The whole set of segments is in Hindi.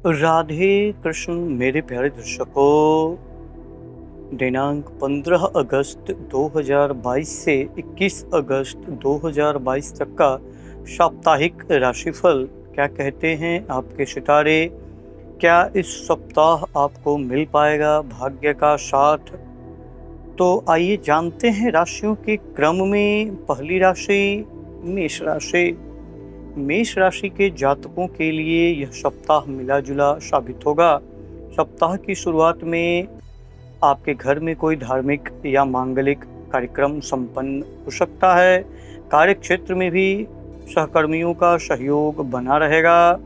राधे कृष्ण मेरे प्यारे दर्शकों। दिनांक 15 अगस्त 2022 से 21 अगस्त 2022 तक का साप्ताहिक राशिफल क्या कहते हैं आपके सितारे। क्या इस सप्ताह आपको मिल पाएगा भाग्य का साथ? तो आइए जानते हैं राशियों के क्रम में। पहली राशि मेष राशि। मेष राशि के जातकों के लिए यह सप्ताह मिला जुला साबित होगा। सप्ताह की शुरुआत में आपके घर में कोई धार्मिक या मांगलिक कार्यक्रम संपन्न हो सकता है। कार्य क्षेत्र में भी सहकर्मियों का सहयोग बना रहेगा।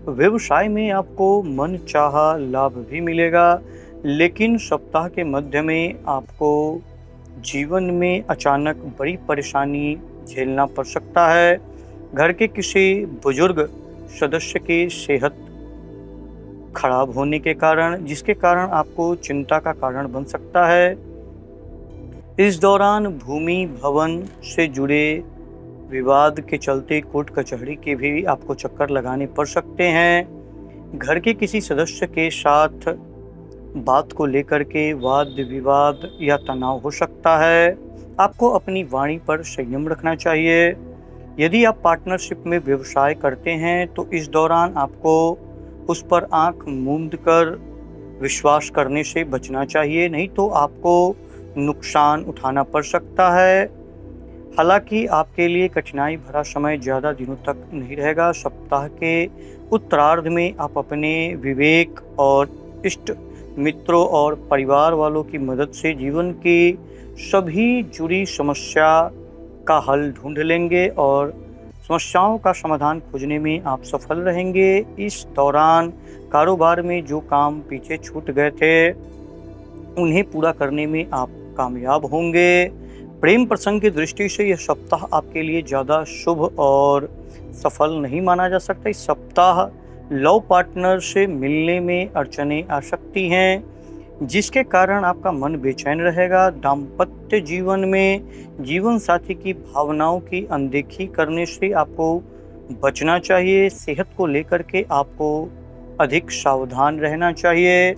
व्यवसाय में आपको मनचाहा लाभ भी मिलेगा, लेकिन सप्ताह के मध्य में आपको जीवन में अचानक बड़ी परेशानी झेलना पड़ सकता है। घर के किसी बुजुर्ग सदस्य की सेहत खराब होने के कारण, जिसके कारण आपको चिंता का कारण बन सकता है। इस दौरान भूमि भवन से जुड़े विवाद के चलते कोर्ट कचहरी के भी आपको चक्कर लगाने पड़ सकते हैं। घर के किसी सदस्य के साथ बात को लेकर के वाद विवाद या तनाव हो सकता है। आपको अपनी वाणी पर संयम रखना चाहिए। यदि आप पार्टनरशिप में व्यवसाय करते हैं तो इस दौरान आपको उस पर आंख मूंद कर विश्वास करने से बचना चाहिए, नहीं तो आपको नुकसान उठाना पड़ सकता है। हालांकि आपके लिए कठिनाई भरा समय ज़्यादा दिनों तक नहीं रहेगा। सप्ताह के उत्तरार्ध में आप अपने विवेक और इष्ट मित्रों और परिवार वालों की मदद से जीवन की सभी जुड़ी समस्या का हल ढूंढ लेंगे और समस्याओं का समाधान खोजने में आप सफल रहेंगे। इस दौरान कारोबार में जो काम पीछे छूट गए थे उन्हें पूरा करने में आप कामयाब होंगे। प्रेम प्रसंग की दृष्टि से यह सप्ताह आपके लिए ज़्यादा शुभ और सफल नहीं माना जा सकता। इस सप्ताह लव पार्टनर से मिलने में अड़चनें आ सकती हैं, जिसके कारण आपका मन बेचैन रहेगा। दाम्पत्य जीवन में जीवन साथी की भावनाओं की अनदेखी करने से आपको बचना चाहिए। सेहत को लेकर के आपको अधिक सावधान रहना चाहिए।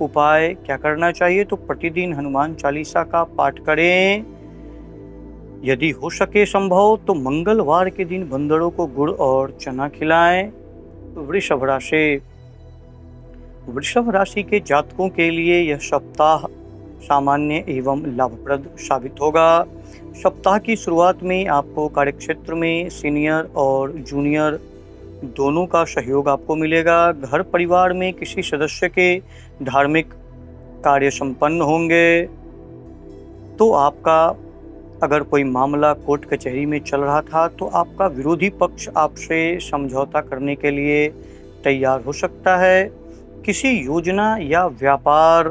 उपाय क्या करना चाहिए? तो प्रतिदिन हनुमान चालीसा का पाठ करें। यदि हो सके संभव तो मंगलवार के दिन बंदरों को गुड़ और चना खिलाएं। वृषभ राशि। वृषभ राशि के जातकों के लिए यह सप्ताह सामान्य एवं लाभप्रद साबित होगा। सप्ताह की शुरुआत में आपको कार्यक्षेत्र में सीनियर और जूनियर दोनों का सहयोग आपको मिलेगा। घर परिवार में किसी सदस्य के धार्मिक कार्य संपन्न होंगे। तो आपका अगर कोई मामला कोर्ट कचहरी में चल रहा था तो आपका विरोधी पक्ष आपसे समझौता करने के लिए तैयार हो सकता है। किसी योजना या व्यापार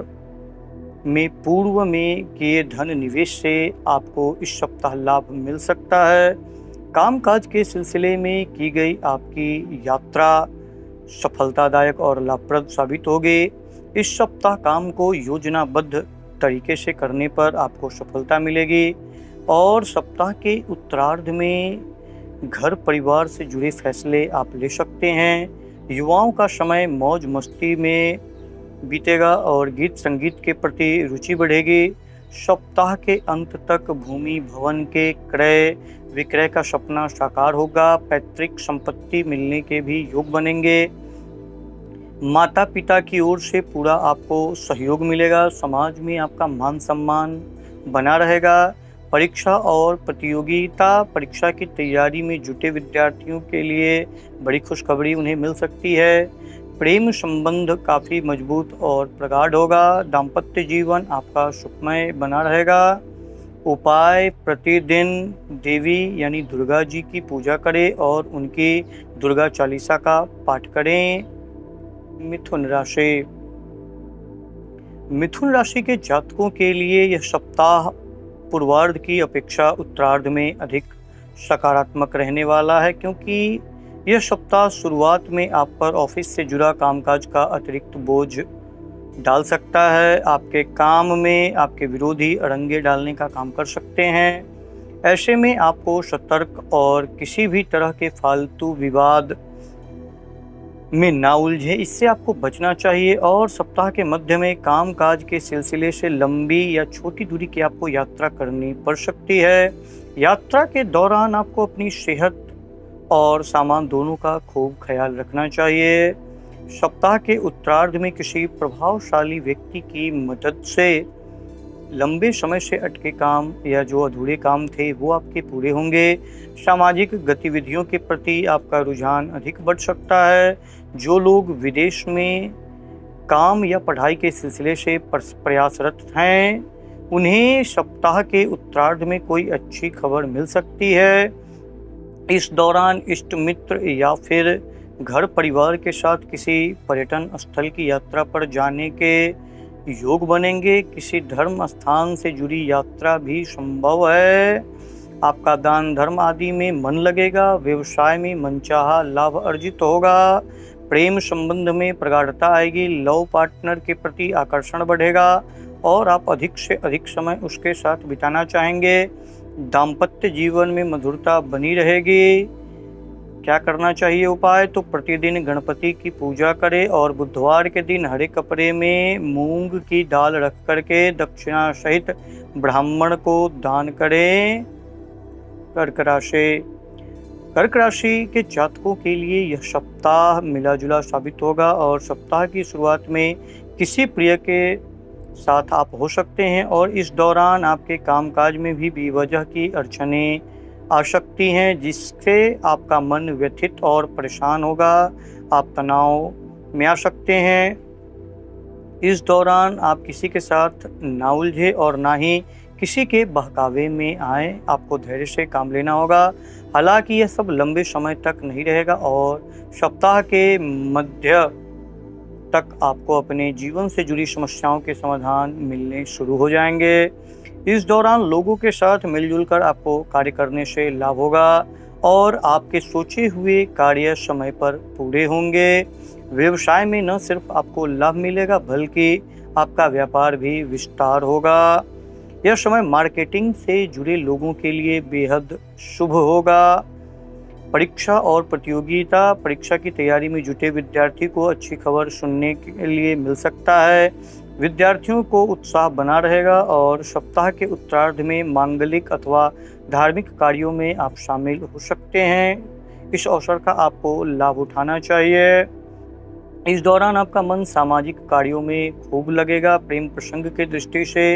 में पूर्व में किए धन निवेश से आपको इस सप्ताह लाभ मिल सकता है। कामकाज के सिलसिले में की गई आपकी यात्रा सफलतादायक और लाभप्रद साबित होगी। इस सप्ताह काम को योजनाबद्ध तरीके से करने पर आपको सफलता मिलेगी और सप्ताह के उत्तरार्ध में घर परिवार से जुड़े फैसले आप ले सकते हैं। युवाओं का समय मौज मस्ती में बीतेगा और गीत संगीत के प्रति रुचि बढ़ेगी। सप्ताह के अंत तक भूमि भवन के क्रय विक्रय का सपना साकार होगा। पैतृक संपत्ति मिलने के भी योग बनेंगे। माता पिता की ओर से पूरा आपको सहयोग मिलेगा। समाज में आपका मान सम्मान बना रहेगा। परीक्षा और प्रतियोगिता परीक्षा की तैयारी में जुटे विद्यार्थियों के लिए बड़ी खुशखबरी उन्हें मिल सकती है। प्रेम संबंध काफ़ी मजबूत और प्रगाढ़ होगा। दाम्पत्य जीवन आपका सुखमय बना रहेगा। उपाय प्रतिदिन देवी यानी दुर्गा जी की पूजा करें और उनकी दुर्गा चालीसा का पाठ करें। मिथुन राशि। मिथुन राशि के जातकों के लिए यह सप्ताह पूर्वार्ध की अपेक्षा उत्तरार्ध में अधिक सकारात्मक रहने वाला है, क्योंकि यह सप्ताह शुरुआत में आप पर ऑफिस से जुड़ा कामकाज का अतिरिक्त बोझ डाल सकता है। आपके काम में आपके विरोधी अड़ंगे डालने का काम कर सकते हैं। ऐसे में आपको सतर्क और किसी भी तरह के फालतू विवाद में ना उलझे, इससे आपको बचना चाहिए। और सप्ताह के मध्य में काम-काज के सिलसिले से लंबी या छोटी दूरी की आपको यात्रा करनी पड़ सकती है। यात्रा के दौरान आपको अपनी सेहत और सामान दोनों का खूब ख्याल रखना चाहिए। सप्ताह के उत्तरार्ध में किसी प्रभावशाली व्यक्ति की मदद से लंबे समय से अटके काम या जो अधूरे काम थे वो आपके पूरे होंगे। सामाजिक गतिविधियों के प्रति आपका रुझान अधिक बढ़ सकता है। जो लोग विदेश में काम या पढ़ाई के सिलसिले से प्रयासरत हैं, उन्हें सप्ताह के उत्तरार्ध में कोई अच्छी खबर मिल सकती है। इस दौरान इष्ट मित्र या फिर घर परिवार के साथ किसी पर्यटन स्थल की यात्रा पर जाने के योग बनेंगे। किसी धर्म स्थान से जुड़ी यात्रा भी संभव है। आपका दान धर्म आदि में मन लगेगा। व्यवसाय में मनचाहा लाभ अर्जित होगा। प्रेम संबंध में प्रगाढ़ता आएगी। लव पार्टनर के प्रति आकर्षण बढ़ेगा और आप अधिक से अधिक समय उसके साथ बिताना चाहेंगे। दाम्पत्य जीवन में मधुरता बनी रहेगी। क्या करना चाहिए उपाय? तो प्रतिदिन गणपति की पूजा करें और बुधवार के दिन हरे कपड़े में मूंग की दाल रख करके दक्षिणा सहित ब्राह्मण को दान करें। कर्क राशि के जातकों के लिए यह सप्ताह मिला जुला साबित होगा और सप्ताह की शुरुआत में किसी प्रिय के साथ आप हो सकते हैं और इस दौरान आपके कामकाज में भी बेवजह की अड़चनें आ सकती हैं, जिससे आपका मन व्यथित और परेशान होगा। आप तनाव में आ सकते हैं। इस दौरान आप किसी के साथ ना उलझे और ना ही किसी के बहकावे में आए। आपको धैर्य से काम लेना होगा। हालांकि यह सब लंबे समय तक नहीं रहेगा और सप्ताह के मध्य तक आपको अपने जीवन से जुड़ी समस्याओं के समाधान मिलने शुरू हो जाएंगे। इस दौरान लोगों के साथ मिलजुल कर आपको कार्य करने से लाभ होगा और आपके सोचे हुए कार्य समय पर पूरे होंगे। व्यवसाय में न सिर्फ आपको लाभ मिलेगा बल्कि आपका व्यापार भी विस्तार होगा। यह समय मार्केटिंग से जुड़े लोगों के लिए बेहद शुभ होगा। परीक्षा और प्रतियोगिता परीक्षा की तैयारी में जुटे विद्यार्थी को अच्छी खबर सुनने के लिए मिल सकता है। विद्यार्थियों को उत्साह बना रहेगा और सप्ताह के उत्तरार्ध में मांगलिक अथवा धार्मिक कार्यों में आप शामिल हो सकते हैं। इस अवसर का आपको लाभ उठाना चाहिए। इस दौरान आपका मन सामाजिक कार्यों में खूब लगेगा। प्रेम प्रसंग के दृष्टि से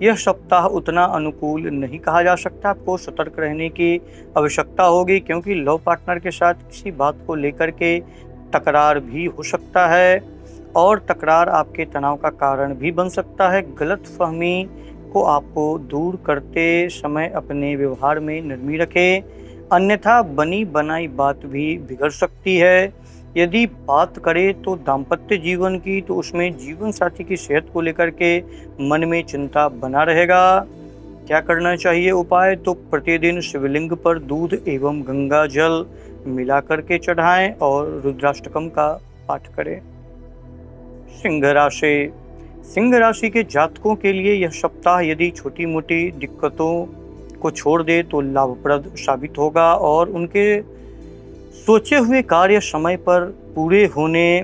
यह सप्ताह उतना अनुकूल नहीं कहा जा सकता। आपको सतर्क रहने की आवश्यकता होगी क्योंकि लव पार्टनर के साथ किसी बात को लेकर के तकरार भी हो सकता है और तकरार आपके तनाव का कारण भी बन सकता है। गलतफहमी को आपको दूर करते समय अपने व्यवहार में नरमी रखें, अन्यथा बनी बनाई बात भी बिगड़ सकती है। यदि बात करें तो दाम्पत्य जीवन की, तो उसमें जीवन साथी की सेहत को लेकर के मन में चिंता बना रहेगा। क्या करना चाहिए उपाय? तो प्रतिदिन शिवलिंग पर दूध एवं गंगा जल मिला करके चढ़ाएं और रुद्राष्टकम का पाठ करें। सिंह राशि के जातकों के लिए यह सप्ताह यदि छोटी मोटी दिक्कतों को छोड़ दे तो लाभप्रद साबित होगा और उनके सोचे हुए कार्य समय पर पूरे होने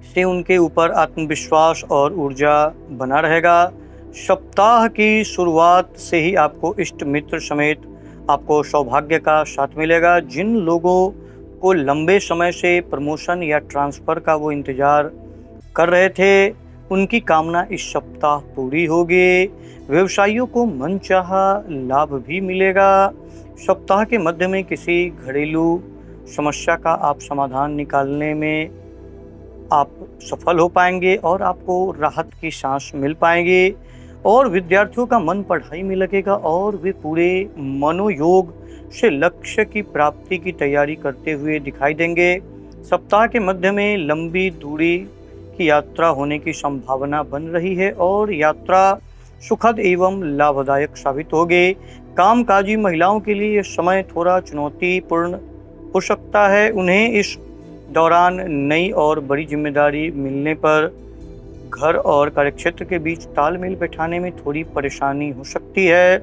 से उनके ऊपर आत्मविश्वास और ऊर्जा बना रहेगा। सप्ताह की शुरुआत से ही आपको इष्ट मित्र समेत आपको सौभाग्य का साथ मिलेगा। जिन लोगों को लंबे समय से प्रमोशन या ट्रांसफ़र का वो इंतज़ार कर रहे थे, उनकी कामना इस सप्ताह पूरी होगी। व्यवसायियों को मनचाहा लाभ भी मिलेगा। सप्ताह के मध्य में किसी घरेलू समस्या का आप समाधान निकालने में आप सफल हो पाएंगे और आपको राहत की सांस मिल पाएगी और विद्यार्थियों का मन पढ़ाई में लगेगा और वे पूरे मनोयोग से लक्ष्य की प्राप्ति की तैयारी करते हुए दिखाई देंगे। सप्ताह के मध्य में लंबी दूरी की यात्रा होने की संभावना बन रही है और यात्रा सुखद एवं लाभदायक साबित होगी। कामकाजी महिलाओं के लिए यह समय थोड़ा चुनौतीपूर्ण हो सकता है। उन्हें इस दौरान नई और बड़ी जिम्मेदारी मिलने पर घर और कार्यक्षेत्र के बीच तालमेल बैठाने में थोड़ी परेशानी हो सकती है।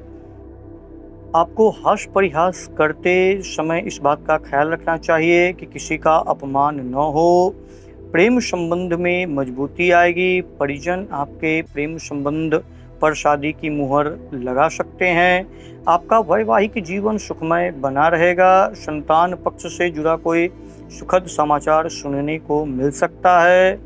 आपको हास्य परिहास करते समय इस बात का ख्याल रखना चाहिए कि किसी का अपमान न हो। प्रेम संबंध में मजबूती आएगी। परिजन आपके प्रेम संबंध पर शादी की मुहर लगा सकते हैं। आपका वैवाहिक जीवन सुखमय बना रहेगा। संतान पक्ष से जुड़ा कोई सुखद समाचार सुनने को मिल सकता है।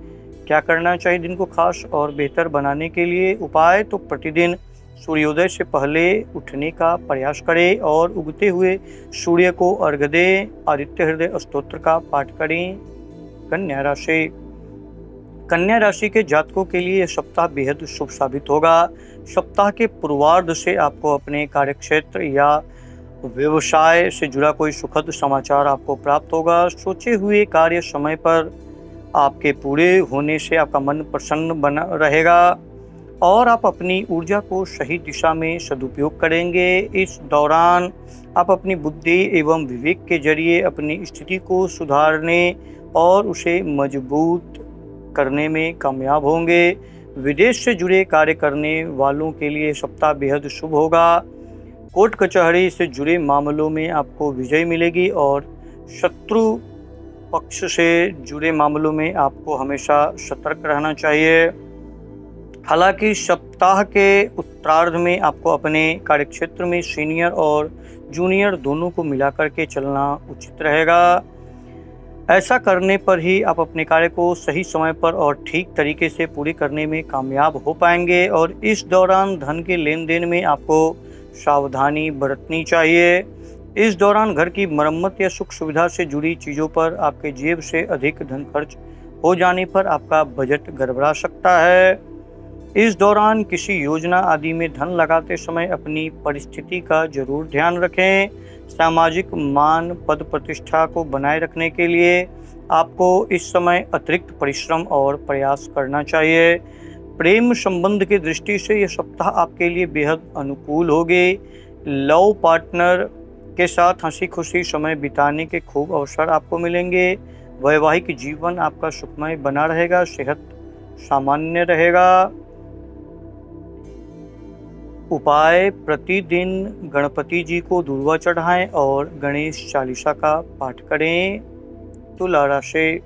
क्या करना चाहिए दिन को खास और बेहतर बनाने के लिए? उपाय तो प्रतिदिन सूर्योदय से पहले उठने का प्रयास करें और उगते हुए सूर्य को अर्घ्य दें। आदित्य हृदय स्तोत्र का पाठ करें। कन्या राशि। कन्या राशि के जातकों के लिए यह सप्ताह बेहद शुभ साबित होगा। सप्ताह के पूर्वार्ध से आपको अपने कार्यक्षेत्र या व्यवसाय से जुड़ा कोई सुखद समाचार आपको प्राप्त होगा। सोचे हुए कार्य समय पर आपके पूरे होने से आपका मन प्रसन्न बना रहेगा और आप अपनी ऊर्जा को सही दिशा में सदुपयोग करेंगे। इस दौरान आप अपनी बुद्धि एवं विवेक के जरिए अपनी स्थिति को सुधारने और उसे मजबूत करने में कामयाब होंगे। विदेश से जुड़े कार्य करने वालों के लिए सप्ताह बेहद शुभ होगा। कोर्ट कचहरी से जुड़े मामलों में आपको विजय मिलेगी और शत्रु पक्ष से जुड़े मामलों में आपको हमेशा सतर्क रहना चाहिए। हालांकि सप्ताह के उत्तरार्ध में आपको अपने कार्यक्षेत्र में सीनियर और जूनियर दोनों को मिलाकर के चलना उचित रहेगा। ऐसा करने पर ही आप अपने कार्य को सही समय पर और ठीक तरीके से पूरी करने में कामयाब हो पाएंगे। और इस दौरान धन के लेन देन में आपको सावधानी बरतनी चाहिए। इस दौरान घर की मरम्मत या सुख सुविधा से जुड़ी चीज़ों पर आपके जेब से अधिक धन खर्च हो जाने पर आपका बजट गड़बड़ा सकता है। इस दौरान किसी योजना आदि में धन लगाते समय अपनी परिस्थिति का जरूर ध्यान रखें। सामाजिक मान पद प्रतिष्ठा को बनाए रखने के लिए आपको इस समय अतिरिक्त परिश्रम और प्रयास करना चाहिए। प्रेम संबंध की दृष्टि से यह सप्ताह आपके लिए बेहद अनुकूल होगे। लव पार्टनर के साथ हंसी खुशी समय बिताने के खूब अवसर आपको मिलेंगे। वैवाहिक जीवन आपका सुखमय बना रहेगा। सेहत सामान्य रहेगा। उपाय प्रतिदिन गणपति जी को दूर्वा चढ़ाएं और गणेश चालीसा का पाठ करें। तुला राशि।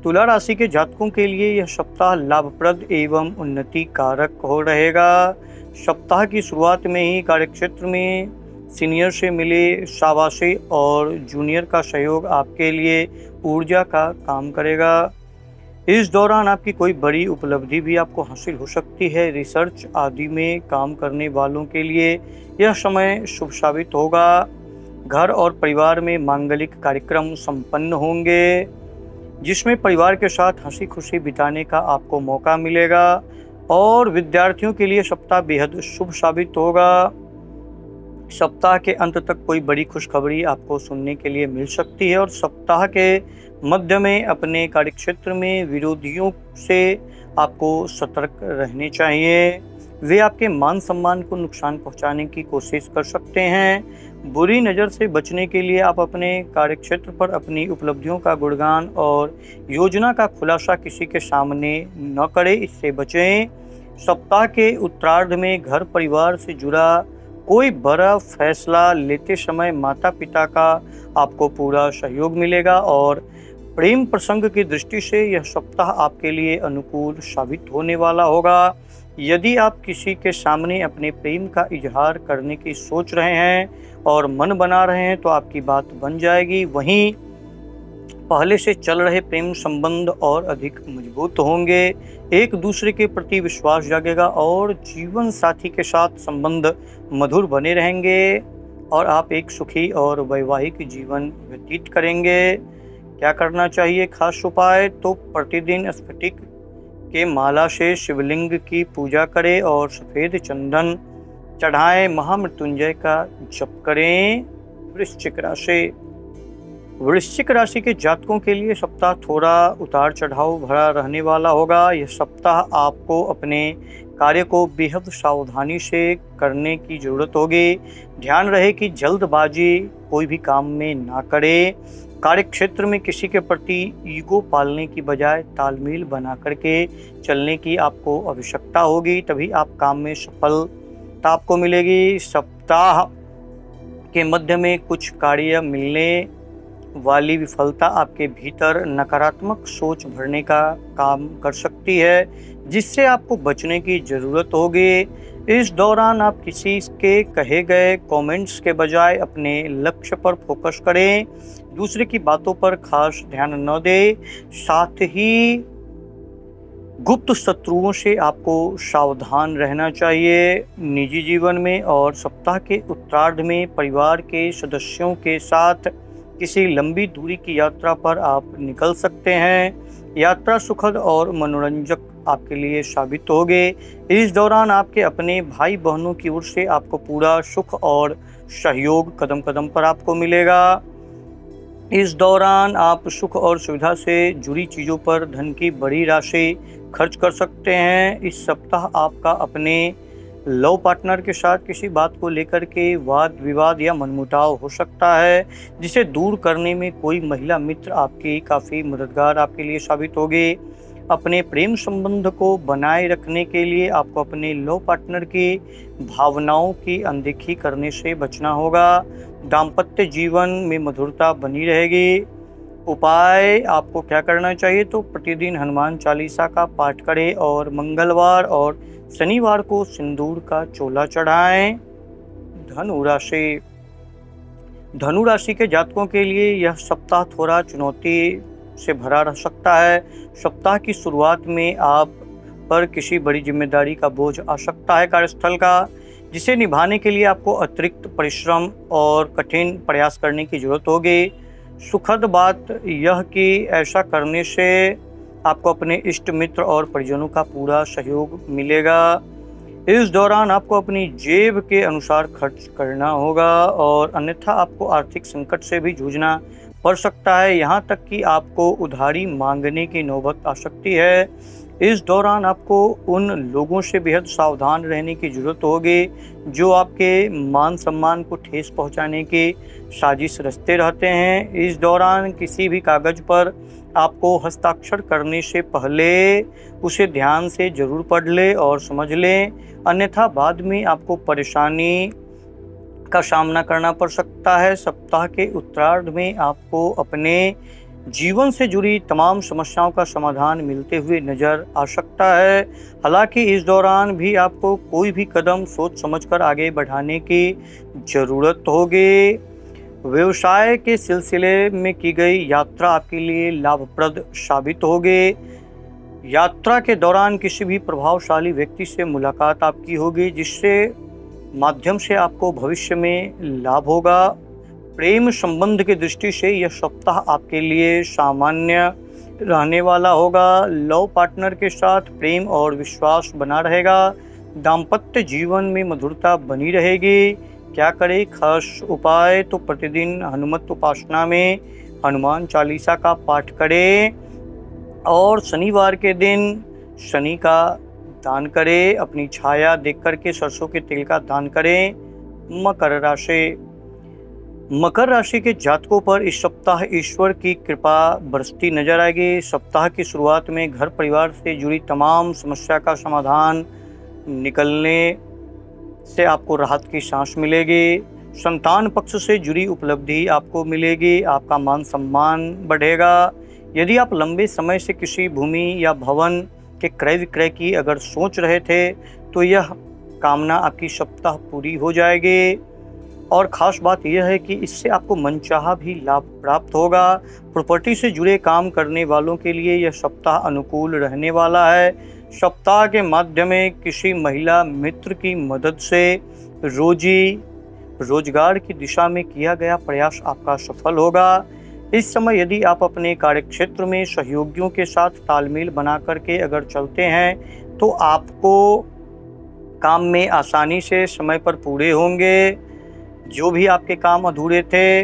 तुला राशि के जातकों के लिए यह सप्ताह लाभप्रद एवं उन्नति कारक हो रहेगा। सप्ताह की शुरुआत में ही कार्यक्षेत्र में सीनियर से मिले शाबाशी और जूनियर का सहयोग आपके लिए ऊर्जा का काम करेगा। इस दौरान आपकी कोई बड़ी उपलब्धि भी आपको हासिल हो सकती है। रिसर्च आदि में काम करने वालों के लिए यह समय शुभ साबित होगा। घर और परिवार में मांगलिक कार्यक्रम संपन्न होंगे जिसमें परिवार के साथ हंसी खुशी बिताने का आपको मौका मिलेगा। और विद्यार्थियों के लिए सप्ताह बेहद शुभ साबित होगा। सप्ताह के अंत तक कोई बड़ी खुशखबरी आपको सुनने के लिए मिल सकती है। और सप्ताह के मध्य में अपने कार्यक्षेत्र में विरोधियों से आपको सतर्क रहने चाहिए। वे आपके मान सम्मान को नुकसान पहुंचाने की कोशिश कर सकते हैं। बुरी नज़र से बचने के लिए आप अपने कार्यक्षेत्र पर अपनी उपलब्धियों का गुणगान और योजना का खुलासा किसी के सामने न करें, इससे बचें। सप्ताह के उत्तरार्ध में घर परिवार से जुड़ा कोई बड़ा फैसला लेते समय माता पिता का आपको पूरा सहयोग मिलेगा। और प्रेम प्रसंग की दृष्टि से यह सप्ताह आपके लिए अनुकूल साबित होने वाला होगा। यदि आप किसी के सामने अपने प्रेम का इजहार करने की सोच रहे हैं और मन बना रहे हैं तो आपकी बात बन जाएगी। वहीं पहले से चल रहे प्रेम संबंध और अधिक मजबूत होंगे। एक दूसरे के प्रति विश्वास जागेगा और जीवन साथी के साथ संबंध मधुर बने रहेंगे और आप एक सुखी और वैवाहिक जीवन व्यतीत करेंगे। क्या करना चाहिए खास उपाय? तो प्रतिदिन स्फटिक के माला से शिवलिंग की पूजा करें और सफ़ेद चंदन चढ़ाएं। महामृत्युंजय का जप करें। वृश्चिक राशि। वृश्चिक राशि के जातकों के लिए सप्ताह थोड़ा उतार चढ़ाव भरा रहने वाला होगा। यह सप्ताह आपको अपने कार्य को बेहद सावधानी से करने की जरूरत होगी। ध्यान रहे कि जल्दबाजी कोई भी काम में ना करें। कार्यक्षेत्र में किसी के प्रति ईगो पालने की बजाय तालमेल बना करके चलने की आपको आवश्यकता होगी, तभी आप काम में सफलता आपको मिलेगी। सप्ताह के मध्य में कुछ कार्य मिलने वाली विफलता आपके भीतर नकारात्मक सोच भरने का काम कर सकती है, जिससे आपको बचने की ज़रूरत होगी। इस दौरान आप किसी के कहे गए कमेंट्स के बजाय अपने लक्ष्य पर फोकस करें, दूसरे की बातों पर खास ध्यान न दें। साथ ही गुप्त शत्रुओं से आपको सावधान रहना चाहिए। निजी जीवन में और सप्ताह के उत्तरार्ध में परिवार के सदस्यों के साथ किसी लंबी दूरी की यात्रा पर आप निकल सकते हैं। यात्रा सुखद और मनोरंजक आपके लिए साबित होगी। इस दौरान आपके अपने भाई बहनों की ओर से आपको पूरा सुख और सहयोग कदम कदम पर आपको मिलेगा। इस दौरान आप सुख और सुविधा से जुड़ी चीज़ों पर धन की बड़ी राशि खर्च कर सकते हैं। इस सप्ताह आपका अपने लव पार्टनर के साथ किसी बात को लेकर के वाद विवाद या मनमुटाव हो सकता है, जिसे दूर करने में कोई महिला मित्र आपकी काफ़ी मददगार आपके लिए साबित होगी। अपने प्रेम संबंध को बनाए रखने के लिए आपको अपने लव पार्टनर की भावनाओं की अनदेखी करने से बचना होगा। दाम्पत्य जीवन में मधुरता बनी रहेगी। उपाय आपको क्या करना चाहिए, तो प्रतिदिन हनुमान चालीसा का पाठ करें और मंगलवार और शनिवार को सिंदूर का चोला चढ़ाएं। धनु राशि के जातकों के लिए यह सप्ताह थोड़ा चुनौती से भरा रह सकता है। सप्ताह की शुरुआत में आप पर किसी बड़ी जिम्मेदारी का बोझ आ सकता है कार्यस्थल का, जिसे निभाने के लिए आपको अतिरिक्त परिश्रम और कठिन प्रयास करने की जरूरत होगी। सुखद बात यह कि ऐसा करने से आपको अपने इष्ट मित्र और परिजनों का पूरा सहयोग मिलेगा। इस दौरान आपको अपनी जेब के अनुसार खर्च करना होगा और अन्यथा आपको आर्थिक संकट से भी जूझना पड़ सकता है, यहाँ तक कि आपको उधारी मांगने की नौबत आ सकती है। इस दौरान आपको उन लोगों से बेहद सावधान रहने की ज़रूरत होगी जो आपके मान सम्मान को ठेस पहुंचाने की साजिश रचते रहते हैं। इस दौरान किसी भी कागज़ पर आपको हस्ताक्षर करने से पहले उसे ध्यान से ज़रूर पढ़ लें और समझ लें, अन्यथा बाद में आपको परेशानी का सामना करना पड़ सकता है। सप्ताह के उत्तरार्ध में आपको अपने जीवन से जुड़ी तमाम समस्याओं का समाधान मिलते हुए नजर आ सकता है। हालांकि इस दौरान भी आपको कोई भी कदम सोच समझकर आगे बढ़ाने की ज़रूरत होगी। व्यवसाय के सिलसिले में की गई यात्रा आपके लिए लाभप्रद साबित होगी। यात्रा के दौरान किसी भी प्रभावशाली व्यक्ति से मुलाकात आपकी होगी, जिससे माध्यम से आपको भविष्य में लाभ होगा। प्रेम संबंध की दृष्टि से यह सप्ताह आपके लिए सामान्य रहने वाला होगा। लव पार्टनर के साथ प्रेम और विश्वास बना रहेगा। दाम्पत्य जीवन में मधुरता बनी रहेगी। क्या करें खास उपाय, तो प्रतिदिन हनुमत उपासना में हनुमान चालीसा का पाठ करें और शनिवार के दिन शनि का दान करें। अपनी छाया देख करके सरसों के तेल का दान करें। मकर राशि के जातकों पर इस सप्ताह ईश्वर की कृपा बरसती नजर आएगी। सप्ताह की शुरुआत में घर परिवार से जुड़ी तमाम समस्या का समाधान निकलने से आपको राहत की सांस मिलेगी। संतान पक्ष से जुड़ी उपलब्धि आपको मिलेगी। आपका मान सम्मान बढ़ेगा। यदि आप लंबे समय से किसी भूमि या भवन के क्रय विक्रय की अगर सोच रहे थे, तो यह कामना आपकी सप्ताह पूरी हो जाएगी। और ख़ास बात यह है कि इससे आपको मनचाहा भी लाभ प्राप्त होगा। प्रॉपर्टी से जुड़े काम करने वालों के लिए यह सप्ताह अनुकूल रहने वाला है। सप्ताह के माध्यम में किसी महिला मित्र की मदद से रोजगार की दिशा में किया गया प्रयास आपका सफल होगा। इस समय यदि आप अपने कार्यक्षेत्र में सहयोगियों के साथ तालमेल बना करके अगर चलते हैं, तो आपको काम में आसानी से समय पर पूरे होंगे जो भी आपके काम अधूरे थे।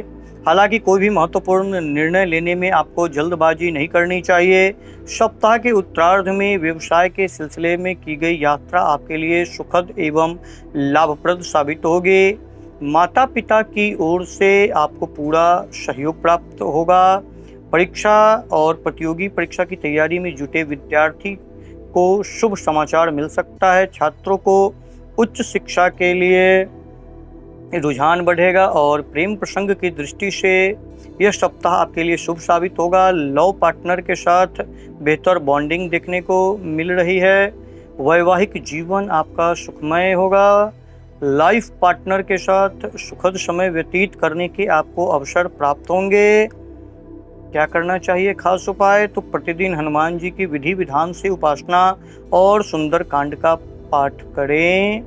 हालांकि कोई भी महत्वपूर्ण निर्णय लेने में आपको जल्दबाजी नहीं करनी चाहिए। सप्ताह के उत्तरार्ध में व्यवसाय के सिलसिले में की गई यात्रा आपके लिए सुखद एवं लाभप्रद साबित होगी। माता पिता की ओर से आपको पूरा सहयोग प्राप्त होगा। परीक्षा और प्रतियोगी परीक्षा की तैयारी में जुटे विद्यार्थी को शुभ समाचार मिल सकता है। छात्रों को उच्च शिक्षा के लिए रुझान बढ़ेगा और प्रेम प्रसंग की दृष्टि से यह सप्ताह आपके लिए शुभ साबित होगा। लव पार्टनर के साथ बेहतर बॉन्डिंग देखने को मिल रही है। वैवाहिक जीवन आपका सुखमय होगा। लाइफ पार्टनर के साथ सुखद समय व्यतीत करने के आपको अवसर प्राप्त होंगे। क्या करना चाहिए खास उपाय? तो प्रतिदिन हनुमान जी की विधि विधान से उपासना और सुंदर कांड का पाठ करें।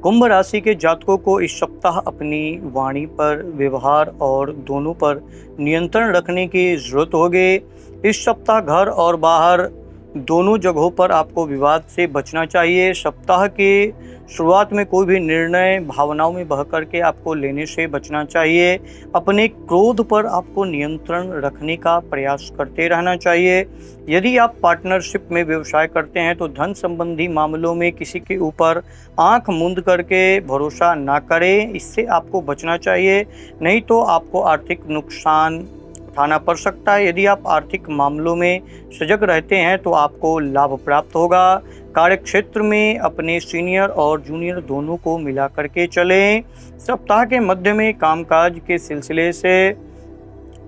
कुंभ राशि के जातकों को इस सप्ताह अपनी वाणी पर, व्यवहार और दोनों पर नियंत्रण रखने की जरूरत होगी। इस सप्ताह घर और बाहर दोनों जगहों पर आपको विवाद से बचना चाहिए। सप्ताह की शुरुआत में कोई भी निर्णय भावनाओं में बह करके आपको लेने से बचना चाहिए। अपने क्रोध पर आपको नियंत्रण रखने का प्रयास करते रहना चाहिए। यदि आप पार्टनरशिप में व्यवसाय करते हैं तो धन संबंधी मामलों में किसी के ऊपर आंख मूंद करके भरोसा ना करें, इससे आपको बचना चाहिए, नहीं तो आपको आर्थिक नुकसान उठाना पड़ सकता है। यदि आप आर्थिक मामलों में सजग रहते हैं तो आपको लाभ प्राप्त होगा। कार्यक्षेत्र में अपने सीनियर और जूनियर दोनों को मिला करके चलें। सप्ताह के मध्य में कामकाज के सिलसिले से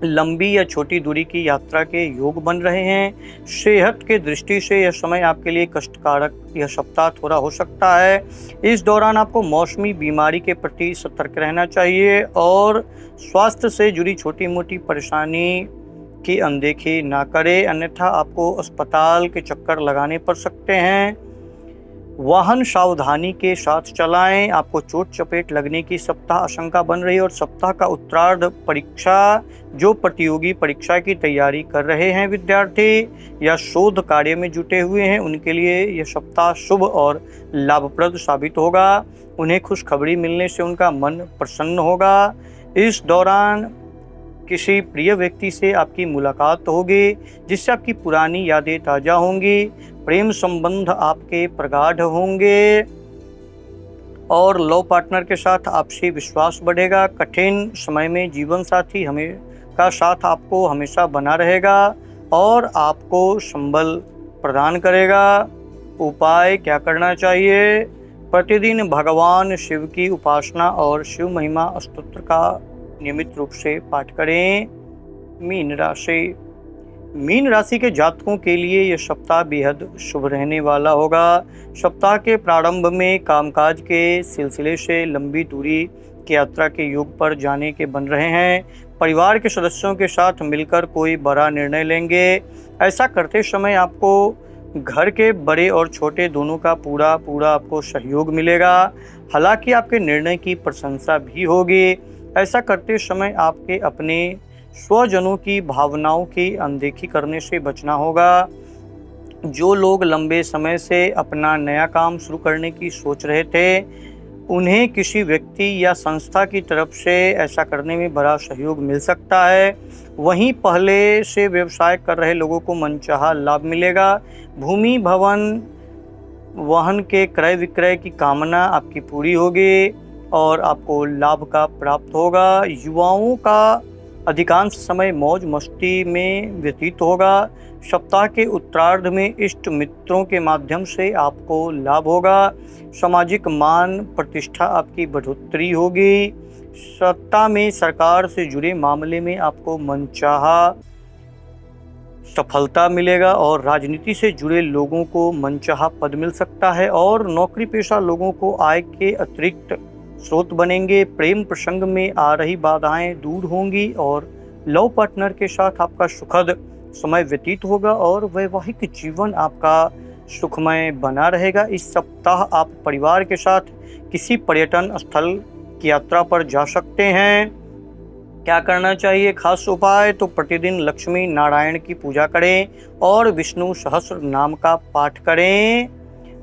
लंबी या छोटी दूरी की यात्रा के योग बन रहे हैं। सेहत के दृष्टि से यह समय आपके लिए कष्टकारक यह सप्ताह थोड़ा हो सकता है। इस दौरान आपको मौसमी बीमारी के प्रति सतर्क रहना चाहिए और स्वास्थ्य से जुड़ी छोटी मोटी परेशानी की अनदेखी ना करें, अन्यथा आपको अस्पताल के चक्कर लगाने पड़ सकते हैं। वाहन सावधानी के साथ चलाएं, आपको चोट चपेट लगने की सप्ताह आशंका बन रही है। और सप्ताह का उत्तरार्ध परीक्षा, जो प्रतियोगी परीक्षा की तैयारी कर रहे हैं विद्यार्थी या शोध कार्य में जुटे हुए हैं, उनके लिए यह सप्ताह शुभ और लाभप्रद साबित होगा। उन्हें खुशखबरी मिलने से उनका मन प्रसन्न होगा। इस दौरान किसी प्रिय व्यक्ति से आपकी मुलाकात होगी जिससे आपकी पुरानी यादें ताज़ा होंगी। प्रेम संबंध आपके प्रगाढ़ होंगे और लव पार्टनर के साथ आपसी विश्वास बढ़ेगा। कठिन समय में जीवन साथी का साथ आपको हमेशा बना रहेगा और आपको संबल प्रदान करेगा। उपाय क्या करना चाहिए? प्रतिदिन भगवान शिव की उपासना और शिव महिमा स्तोत्र का नियमित रूप से पाठ करें। मीन राशि के जातकों के लिए यह सप्ताह बेहद शुभ रहने वाला होगा। सप्ताह के प्रारंभ में कामकाज के सिलसिले से लंबी दूरी की यात्रा के योग पर जाने के बन रहे हैं। परिवार के सदस्यों के साथ मिलकर कोई बड़ा निर्णय लेंगे। ऐसा करते समय आपको घर के बड़े और छोटे दोनों का पूरा आपको सहयोग मिलेगा। हालांकि आपके निर्णय की प्रशंसा भी होगी। ऐसा करते समय आपके अपने स्वजनों की भावनाओं की अनदेखी करने से बचना होगा। जो लोग लंबे समय से अपना नया काम शुरू करने की सोच रहे थे, उन्हें किसी व्यक्ति या संस्था की तरफ से ऐसा करने में बड़ा सहयोग मिल सकता है। वहीं पहले से व्यवसाय कर रहे लोगों को मनचाहा लाभ मिलेगा। भूमि भवन वाहन के क्रय विक्रय की कामना आपकी पूरी होगी और आपको लाभ का प्राप्त होगा। युवाओं का अधिकांश समय मौज मस्ती में व्यतीत होगा। सप्ताह के उत्तरार्ध में इष्ट मित्रों के माध्यम से आपको लाभ होगा। सामाजिक मान प्रतिष्ठा आपकी बढ़ोतरी होगी। सत्ता में सरकार से जुड़े मामले में आपको मनचाहा सफलता मिलेगा और राजनीति से जुड़े लोगों को मनचाहा पद मिल सकता है और नौकरी पेशा लोगों को आय के अतिरिक्त स्रोत बनेंगे। प्रेम प्रसंग में आ रही बाधाएं दूर होंगी और लव पार्टनर के साथ आपका सुखद समय व्यतीत होगा और वैवाहिक जीवन आपका सुखमय बना रहेगा। इस सप्ताह आप परिवार के साथ किसी पर्यटन स्थल की यात्रा पर जा सकते हैं। क्या करना चाहिए खास उपाय? तो प्रतिदिन लक्ष्मी नारायण की पूजा करें और विष्णु सहस्त्र नाम का पाठ करें।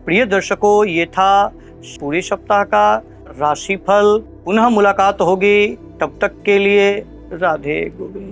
प्रिय दर्शकों, ये था पूरे सप्ताह का राशिफल। पुनः मुलाकात होगी, तब तक के लिए राधे गोविंद।